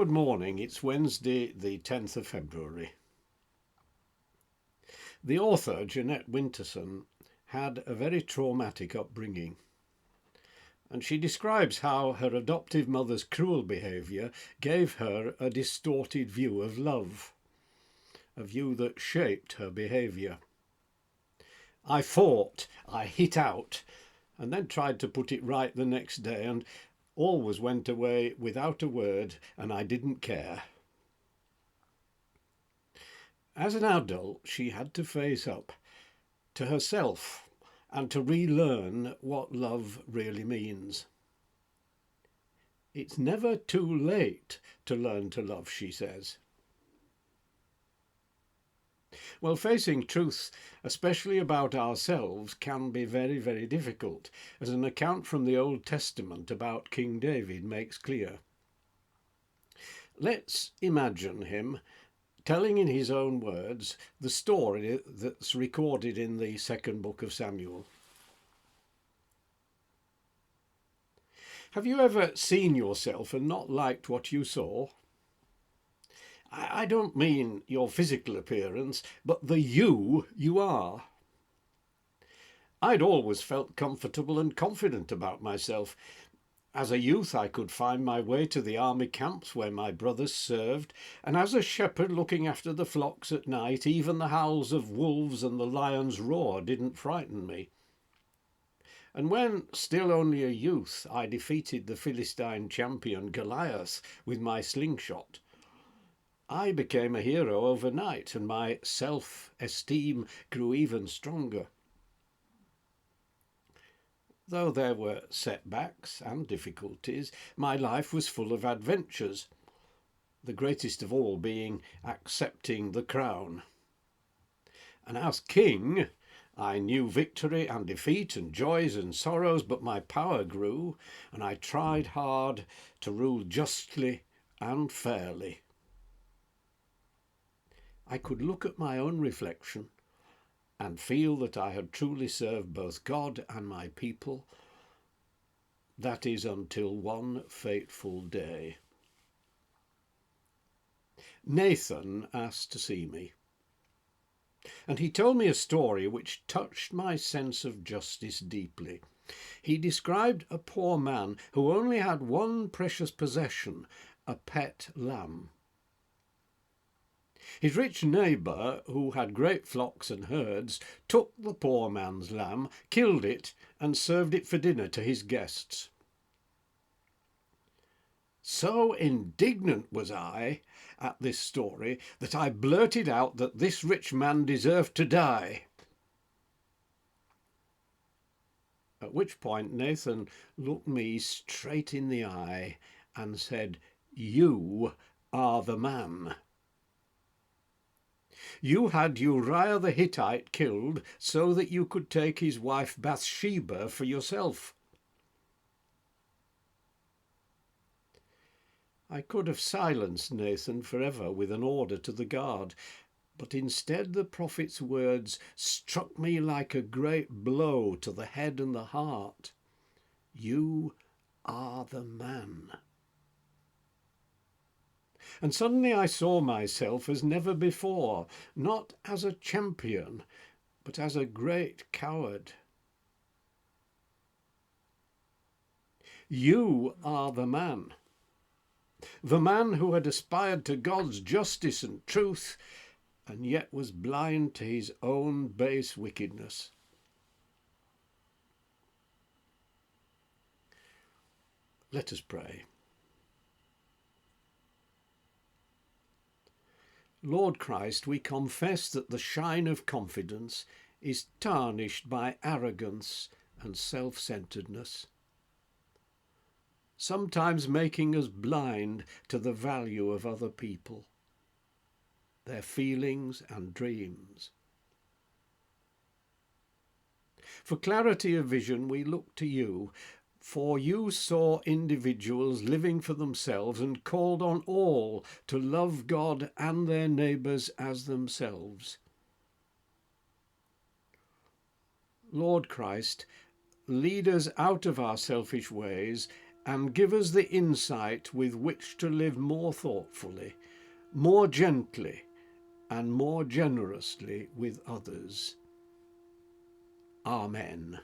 Good morning, it's Wednesday the 10th of February. The author, Jeanette Winterson, had a very traumatic upbringing, and she describes how her adoptive mother's cruel behaviour gave her a distorted view of love, a view that shaped her behaviour. I fought, I hit out, and then tried to put it right the next day, and always went away without a word, and I didn't care. As an adult, she had to face up to herself and to relearn what love really means. It's never too late to learn to love, she says. Well, facing truth, especially about ourselves, can be very, very difficult, as an account from the Old Testament about King David makes clear. Let's imagine him telling in his own words the story that's recorded in the second book of Samuel. Have you ever seen yourself and not liked what you saw? I don't mean your physical appearance, but the you are. I'd always felt comfortable and confident about myself. As a youth, I could find my way to the army camps where my brothers served, and as a shepherd looking after the flocks at night, even the howls of wolves and the lion's roar didn't frighten me. And when, still only a youth, I defeated the Philistine champion Goliath with my slingshot, I became a hero overnight, and my self-esteem grew even stronger. Though there were setbacks and difficulties, my life was full of adventures, the greatest of all being accepting the crown. And as king, I knew victory and defeat and joys and sorrows, but my power grew, and I tried hard to rule justly and fairly. I could look at my own reflection and feel that I had truly served both God and my people. That is until one fateful day. Nathan asked to see me, and he told me a story which touched my sense of justice deeply. He described a poor man who only had one precious possession, a pet lamb. His rich neighbour, who had great flocks and herds, took the poor man's lamb, killed it, and served it for dinner to his guests. So indignant was I at this story that I blurted out that this rich man deserved to die. At which point Nathan looked me straight in the eye and said, "You are the man. You had Uriah the Hittite killed so that you could take his wife Bathsheba for yourself." I could have silenced Nathan forever with an order to the guard, but instead the prophet's words struck me like a great blow to the head and the heart. You are the man. And suddenly I saw myself as never before, not as a champion, but as a great coward. You are the man who had aspired to God's justice and truth, and yet was blind to his own base wickedness. Let us pray. Lord Christ, we confess that the shine of confidence is tarnished by arrogance and self-centeredness, sometimes making us blind to the value of other people, their feelings and dreams. For clarity of vision, we look to you, for you saw individuals living for themselves and called on all to love God and their neighbours as themselves. Lord Christ, lead us out of our selfish ways and give us the insight with which to live more thoughtfully, more gently, and more generously with others. Amen.